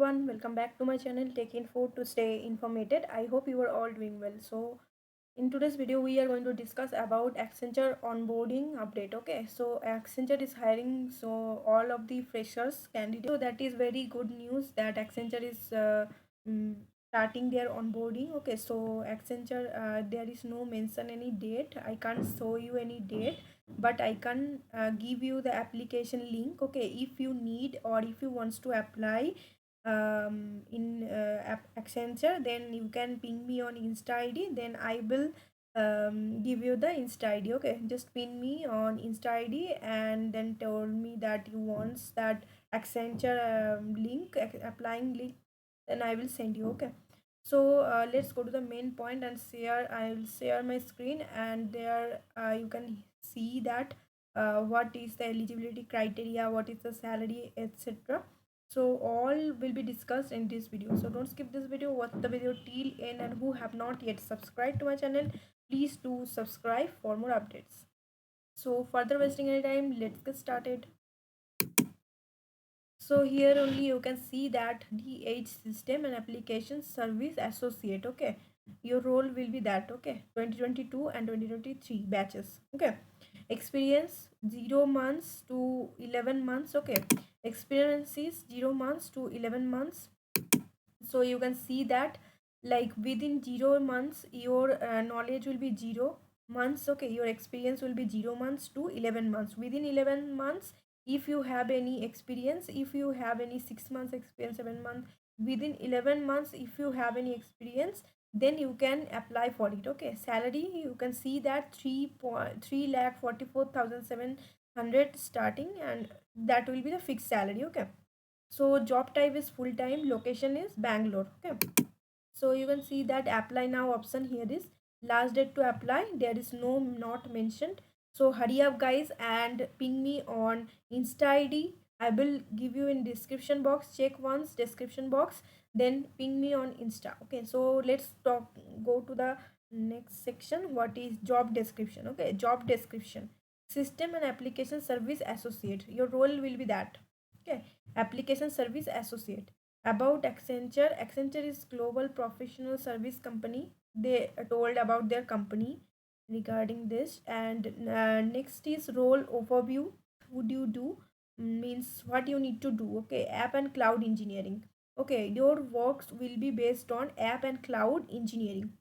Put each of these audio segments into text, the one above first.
everyone, welcome back to my channel Tech Info to stay informated. I hope you are all doing well. So in today's video we are going to discuss about Accenture onboarding update. Okay, so Accenture is hiring so all of the freshers candidates. So that is very good news that Accenture is mm, starting their onboarding. Okay, so Accenture, there is no mention any date. I can't show you any date, but I can give you the application link. Okay, if you need or if you wants to apply in Accenture, then you can ping me on Insta ID. Then I will give you the Insta ID. Okay, just pin me on Insta ID and then tell me that you want that Accenture link, applying link. Then I will send you. Okay. So let's go to the main point and share. I will share my screen, and there you can see that what is the eligibility criteria, what is the salary, etc. So all will be discussed in this video. So don't skip this video, watch the video till end, and who have not yet subscribed to my channel, please do subscribe for more updates. So further wasting any time, let's get started. So here only you can see that DH system and application service associate. Okay, your role will be that. Okay, 2022 and 2023 batches. Okay, experience 0 months to 11 months. Okay, experience is 0 months to 11 months. So you can see that like within 0 months your knowledge will be 0 months. Okay, your experience will be 0 months to 11 months. Within 11 months, if you have any experience, if you have any 6 months experience, 7 months, within 11 months if you have any experience, then you can apply for it. Okay, salary you can see that 3,44,700 starting, and that will be the fixed salary. Okay, so job type is full time, location is Bangalore. Okay, so you can see that apply now option here is last date to apply, there is no not mentioned. So hurry up guys and ping me on Insta ID. I will give you in description box, check once description box, then ping me on Insta. Okay, so let's talk, go to the next section. What is job description? Okay, job description, system and application service associate, your role will be that. Okay, application service associate. About Accenture, Accenture is global professional service company. They told about their company regarding this. And next is role overview. Would you do means what you need to do. Okay, app and cloud engineering. Okay, your works will be based on app and cloud engineering.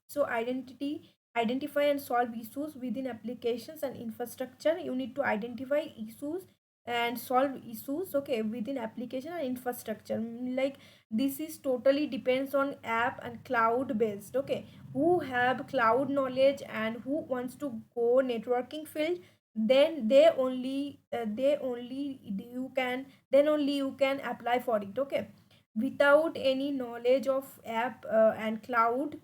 So identify and solve issues within applications and infrastructure. You need to identify issues and solve issues, okay, within application and infrastructure. Like this is totally depends on app and cloud based. Okay, who have cloud knowledge and who wants to go networking field, then they only you can, then only you can apply for it. Okay, without any knowledge of app and cloud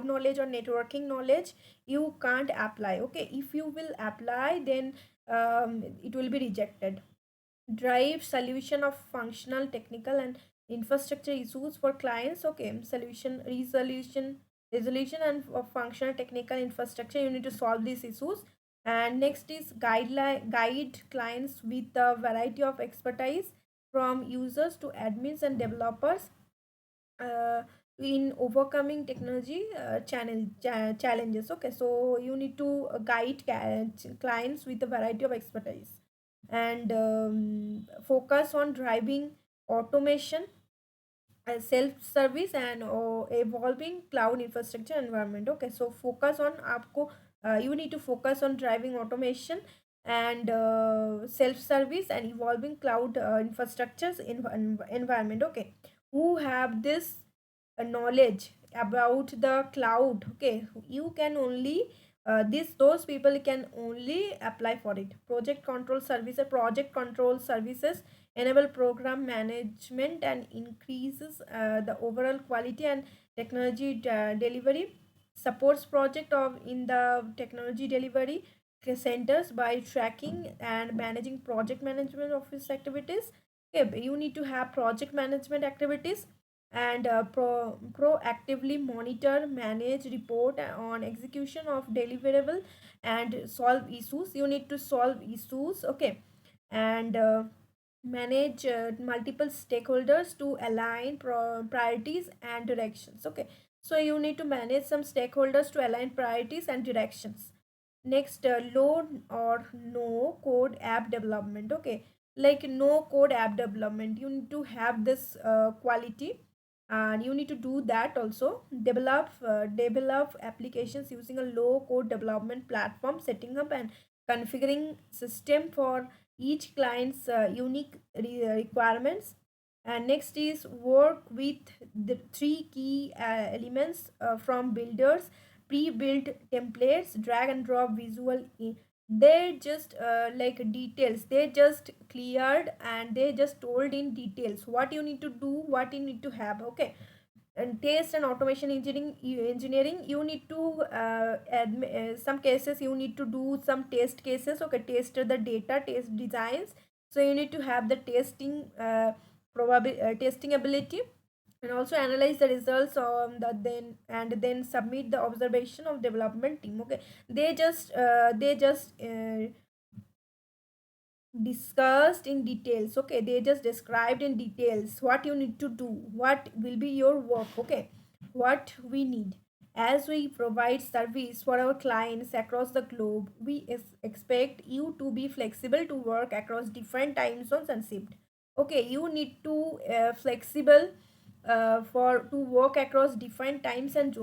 knowledge or networking knowledge, you can't apply. Okay, if you will apply, then it will be rejected. Drive solution of functional, technical and infrastructure issues for clients. Okay, solution resolution and of functional, technical, infrastructure, you need to solve these issues. And next is guide clients with a variety of expertise from users to admins and developers uh, in overcoming technology challenges. Okay, so you need to guide clients with a variety of expertise. And focus on driving automation, self-service and evolving cloud infrastructure environment. Okay, so focus on आपको you need to focus on driving automation and self-service and evolving cloud infrastructures environment. Okay, who have this knowledge about the cloud. Okay, you can only this those people can only apply for it. Project control services enable program management and increases the overall quality and technology delivery. Supports project of in the technology delivery centers by tracking and managing project management office activities. Okay, you need to have project management activities and proactively monitor, manage, report on execution of deliverable and solve issues. You need to solve issues. Okay, and manage multiple stakeholders to align priorities and directions. Okay, so you need to manage some stakeholders to align priorities and directions. Next, low or no code app development. Okay, like no code app development, you need to have this quality, and you need to do that also. Develop applications using a low code development platform, setting up and configuring system for each client's unique requirements. And next is work with the three key elements from builders, pre-built templates, drag and drop visual. They just like details, they just cleared and they just told in details what you need to do, what you need to have. Okay, and test and automation engineering, you need to some cases you need to do some test cases. Okay, test the data, test designs, so you need to have the testing testing ability, and also analyze the results on the then submit the observation of development team. Okay, they just discussed in details. Okay, they just described in details what you need to do, what will be your work. Okay, what we need. As we provide service for our clients across the globe, we expect you to be flexible to work across different time zones and shift. Okay, you need to flexible for to work across different times and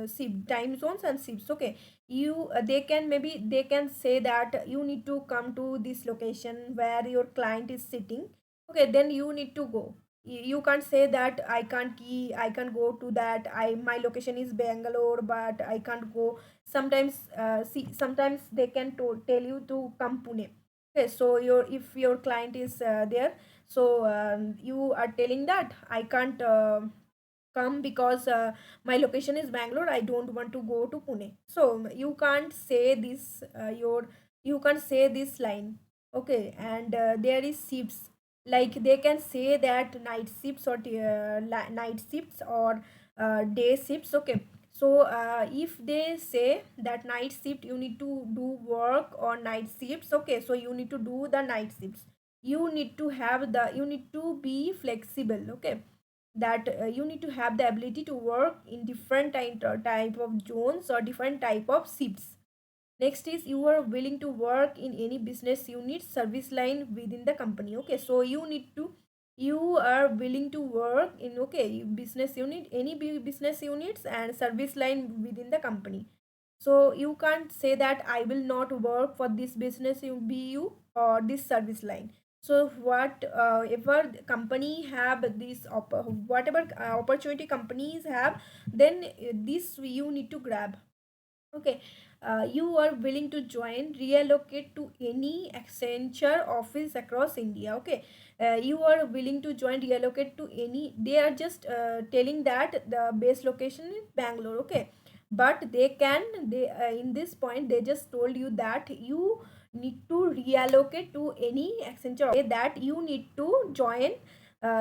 shift time zones and shifts. Okay, you they can, maybe they can say that you need to come to this location where your client is sitting. Okay, then you need to go. You can't say that I can't go to that, my location is Bangalore but I can't go. Sometimes sometimes they can tell you to come Pune. Okay, so your if your client is there, so you are telling that I can't come because my location is Bangalore, I don't want to go to Pune. So you can't say this you can't say this line. Okay, and there is shifts, like they can say that night shifts or night shifts or day shifts. Okay, so if they say that night shift you need to do work on night shifts. Okay, so you need to do the night shifts. You need to have the, you need to be flexible. Okay, that you need to have the ability to work in different type of zones or different type of shifts. Next is you are willing to work in any business unit service line within the company. Okay, so you need to, you are willing to work in, okay, business unit, any business units and service line within the company. So you can't say that I will not work for this business BU or this service line. So what ever the company have this whatever opportunity companies have, then this you need to grab. Okay, you are willing to join, relocate to any Accenture office across India. Okay, you are willing to join, relocate to any. They are just telling that the base location is Bangalore. Okay, but they can, they in this point they just told you that you need to reallocate to any Accenture. That you need to join.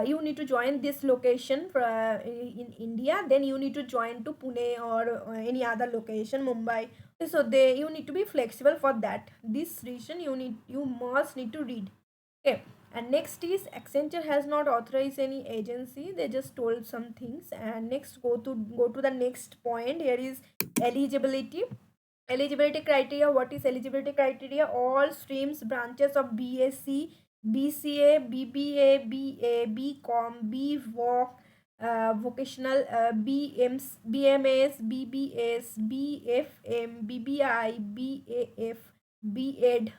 You need to join this location for, in India. Then you need to join to Pune or any other location, Mumbai. So they, you need to be flexible for that. This reason you need, you must need to read. Okay, and next is Accenture has not authorized any agency. They just told some things. And next, go to the next point. Here is eligibility. Eligibility criteria. What is eligibility criteria? All streams, branches of BSc, BCA, BBA, BA, BCom, BVoc, vocational, BMS, BBS, BFM, BBI, BAF, BEd.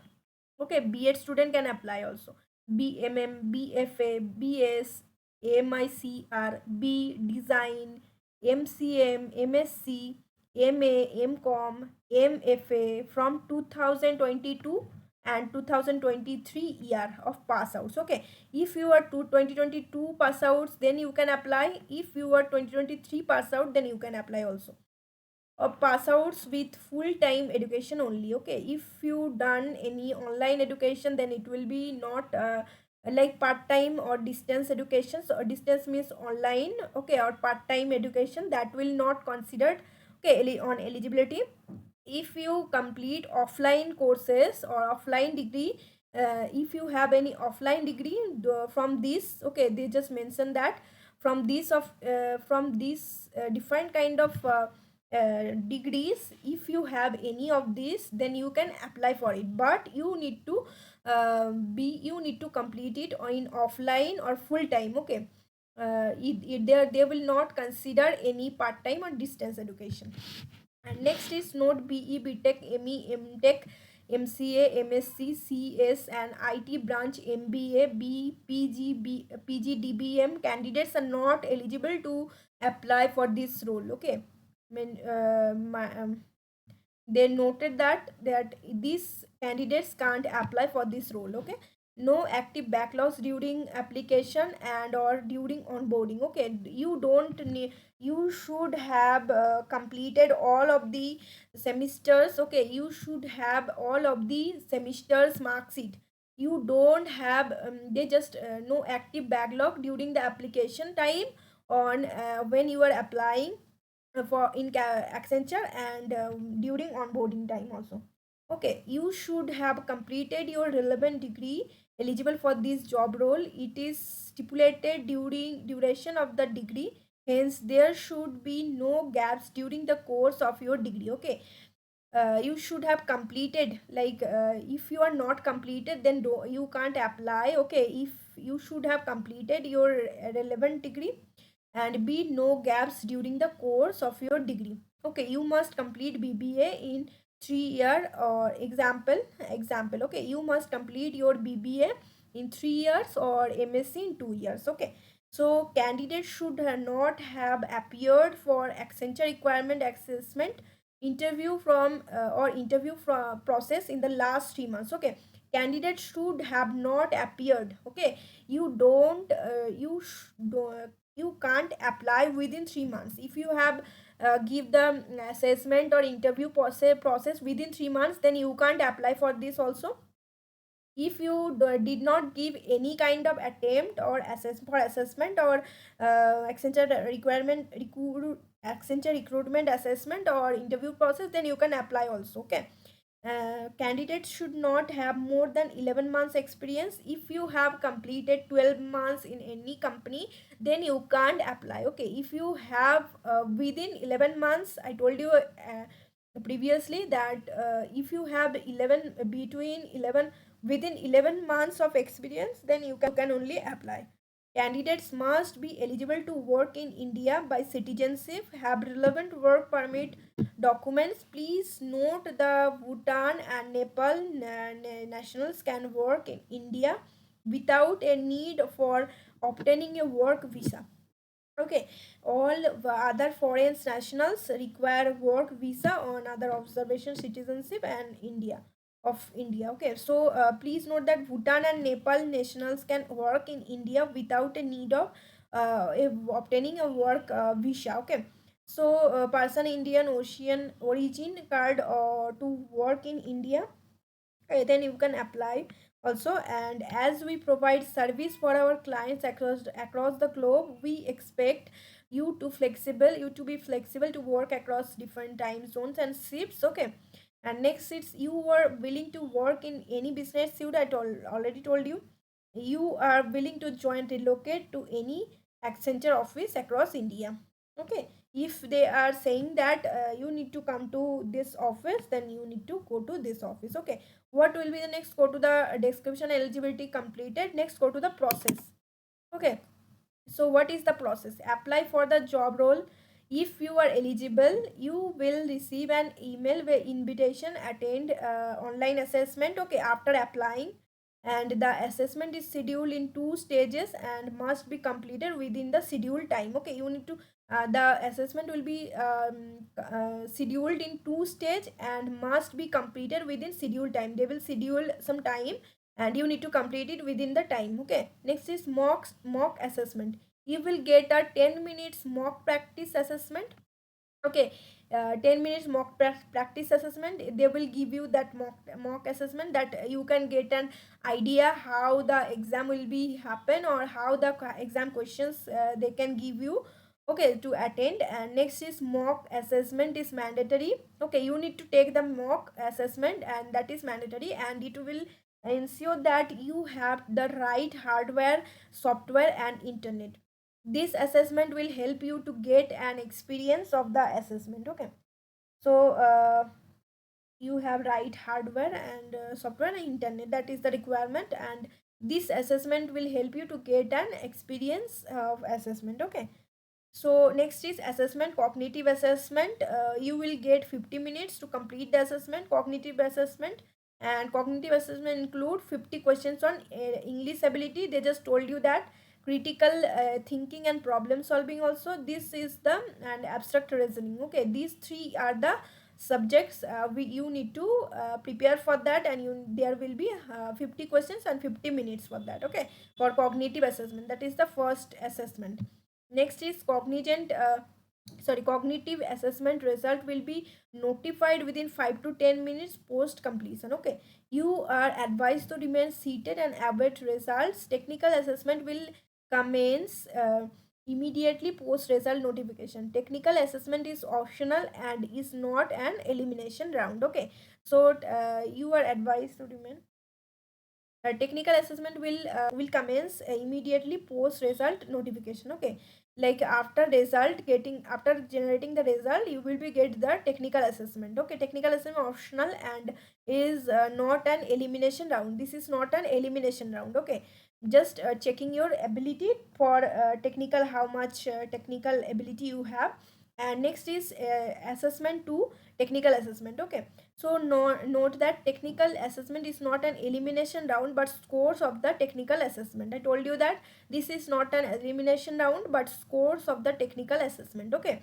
Okay, B.Ed student can apply also. BMM, BFA, BS, MICR, B Design, MCM, MSc, MA, MCom, MFA from 2022 and 2023 year of pass outs. Okay, if you are 2022 pass outs, then you can apply. If you are 2023 pass out, then you can apply also. Pass outs with full time education only. Okay, if you done any online education, then it will be not like part time or distance education. So distance means online. Okay, or part time education, that will not considered. Okay, on eligibility. If you complete offline courses or offline degree, If you have any offline degree from this, okay, they just mention that from these different kind of degrees, if you have any of these, then you can apply for it, but you need to complete it in offline or full time, okay. They will not consider any part time or distance education. And next is note BE, BTech, ME, MTech, MCA, MSc, CS, and IT branch MBA, PGDBM candidates are not eligible to apply for this role. Okay, I mean, they noted that these candidates can't apply for this role. Okay, no active backlogs during application and or during onboarding. Okay, you don't need, you should have completed all of the semesters. Okay, you should have all of the semesters mark sheet. You don't have they just no active backlog during the application time on when you are applying for in Accenture and during onboarding time also. Okay, you should have completed your relevant degree eligible for this job role. It is stipulated during duration of the degree. Hence, there should be no gaps during the course of your degree. Okay, you should have completed, like if you are not completed, then you can't apply. Okay, if you should have completed your relevant degree and be no gaps during the course of your degree. Okay, you must complete BBA in 3 year or example. Okay, you must complete your BBA in 3 years or MSc in 2 years. Okay, so candidates should not have appeared for Accenture requirement assessment interview from or interview from process in the last 3 months. Okay, candidates should have not appeared. Okay, you don't you can't apply within 3 months. If you have give the assessment or interview process within 3 months, then you can't apply for this also. If you did not give any kind of attempt or assessment or Accenture Accenture recruitment assessment or interview process, then you can apply also. Okay, candidates should not have more than 11 months experience. If you have completed 12 months in any company, then you can't apply. Okay, if you have within 11 months, I told you previously that if you have 11 between 11 within 11 months of experience, then you can only apply. Candidates must be eligible to work in India by citizenship, have relevant work permit documents. Please note the Bhutan and Nepal nationals can work in India without a need for obtaining a work visa. Okay, all the other foreign nationals require work visa on other observation citizenship and India. Okay, so please note that Bhutan and Nepal nationals can work in India without a need of obtaining a work visa. Okay, so person Indian Ocean origin card to work in India, then you can apply also. And as we provide service for our clients across the globe, we expect you to be flexible to work across different time zones and shifts. Okay, and next it's you are willing to work in any business field. Already told you, you are willing to join relocate to any Accenture office across India. Okay, if they are saying that you need to come to this office, then you need to go to this office. Okay, what will be the next? Go to the description, eligibility completed. Next, go to the process. Okay, so what is the process? Apply for the job role. If you are eligible, you will receive an email where invitation attend online assessment. Okay, after applying, and the assessment is scheduled in 2 stages and must be completed within the scheduled time. Okay, you need to the assessment will be scheduled in 2 stage and must be completed within scheduled time. They will schedule some time and you need to complete it within the time. Okay, next is mock assessment. You will get a 10 minutes mock practice assessment. Okay, 10 minutes practice assessment. They will give you that mock assessment, that you can get an idea how the exam will be happen or how the exam questions they can give you. Okay, to attend. And next is mock assessment is mandatory. Okay, you need to take the mock assessment and that is mandatory, and it will ensure that you have the right hardware, software and internet. This assessment will help you to get an experience of the assessment. Okay, so you have right hardware and software and internet, that is the requirement, and this assessment will help you to get an experience of assessment. Okay, so next is assessment, cognitive assessment. You will get 50 minutes to complete the assessment, cognitive assessment. And cognitive assessment include 50 questions on English ability. They just told you that critical thinking and problem solving also. This is the and abstract reasoning. Okay, these three are the subjects you need to prepare for that, and there will be 50 questions and 50 minutes for that. Okay, for cognitive assessment, that is the first assessment. Next is cognitive assessment result will be notified within 5 to 10 minutes post completion. Okay, you are advised to remain seated and await results. Technical assessment will commence immediately post result notification. Technical assessment is optional and is not an elimination round. Okay, so you are advised to remain. Technical assessment will commence immediately post result notification. Okay, like after generating the result, you will be get the technical assessment. Okay, technical assessment optional and is not an elimination round. This is not an elimination round. Okay, just checking your ability for technical, how much technical ability you have. And next is assessment to technical assessment. Okay, so note that technical assessment is not an elimination round but scores of the technical assessment. I told you that this is not an elimination round but scores of the technical assessment. Okay,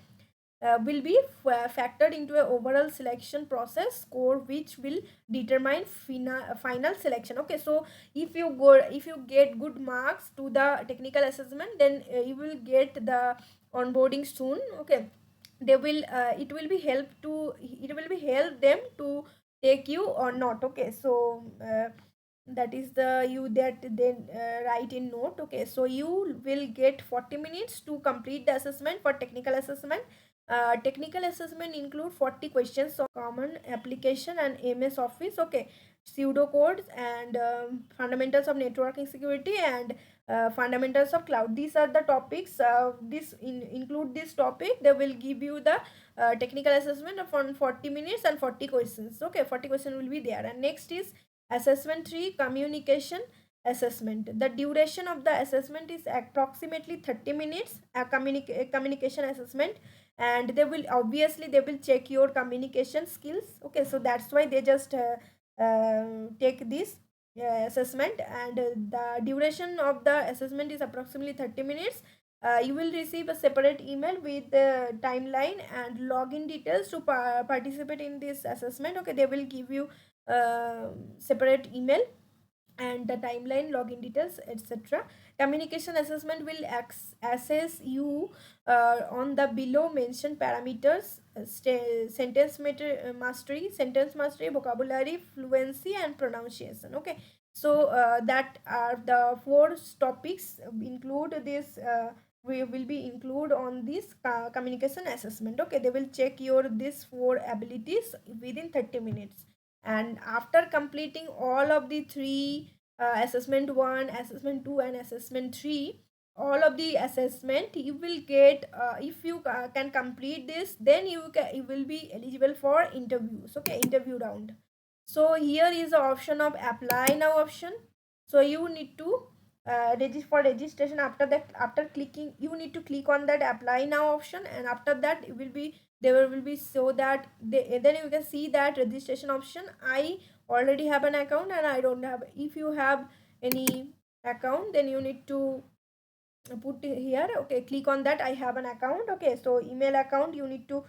will be factored into a overall selection process score, which will determine final selection. Okay, so if you get good marks to the technical assessment, then you will get the onboarding soon. Okay, they will it will be help them to take you or not. Okay, so that is the you that then write in note. Okay, so you will get 40 minutes to complete the assessment for technical assessment. Technical assessment include 40 questions of common application and MS Office. Okay, pseudocodes and fundamentals of networking security and fundamentals of cloud. These are the topics. Include this topic. They will give you the technical assessment of on 40 minutes and 40 questions. Okay, 40 questions will be there. And next is assessment 3, communication assessment. The duration of the assessment is approximately 30 minutes. Communication assessment, and they will check your communication skills. Okay, so that's why they just take this assessment, and the duration of the assessment is approximately 30 minutes. You will receive a separate email with the timeline and login details to participate in this assessment. Okay, they will give you separate email and the timeline, login details, etc. Communication assessment will assess you on the below mentioned parameters: sentence mastery, vocabulary, fluency, and pronunciation. Okay, so that are the four topics include this. We will be include on this communication assessment. Okay, they will check your these four abilities within 30 minutes. And after completing all of the three, assessment 1, assessment 2 and assessment 3, all of the assessment you will get, if you can complete this, then you will be eligible for interviews. Okay, interview round. So here is the option of apply now option. So you need to for registration. After that, after clicking, you need to click on that apply now option, and after that it will be there will be so that then you can see that registration option. I already have an account and I don't have. If you have any account, then you need to put here. Okay, click on that I have an account. Okay, so email account, you need to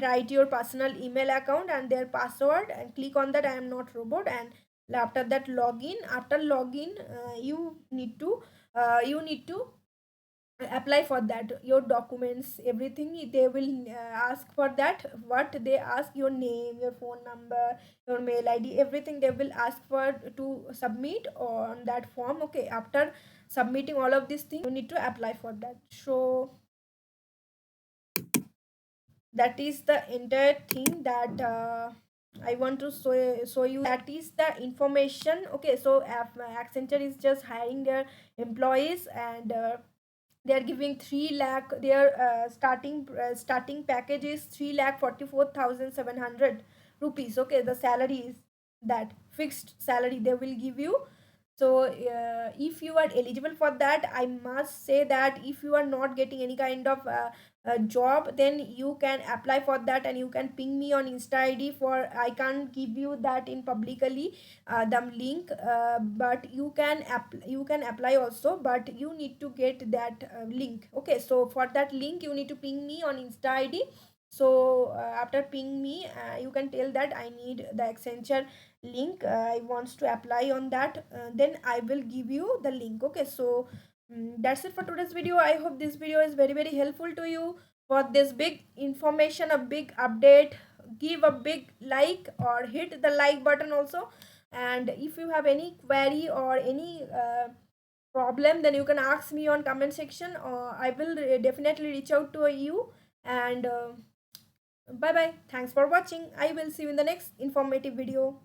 write your personal email account and their password, and click on that I am not robot. And after that login, after login, you need to apply for that, your documents, everything they will ask for that. What they ask, your name, your phone number, your mail ID, everything they will ask for to submit on that form. Okay, after submitting all of these things, you need to apply for that. So that is the entire thing that I want to show you that is the information. Okay, so Accenture is just hiring their employees, and they are giving 3 lakh. Their starting package is 3,44,700 rupees. Okay, the salary is that fixed salary they will give you. So if you are eligible for that, I must say that if you are not getting any kind of job, then you can apply for that, and you can ping me on Insta ID. For I can't give you that in publicly the link, but you can apply also, but you need to get that link. Okay, so for that link you need to ping me on Insta ID. So after ping me, you can tell that I need the Accenture link, I wants to apply on that, then I will give you the link. Okay, so that's it for today's video. I hope this video is very helpful to you. For this big information, a big update, give a big like or hit the like button also. And if you have any query or any problem, then you can ask me on comment section, or I will definitely reach out to you. And bye bye, thanks for watching. I will see you in the next informative video.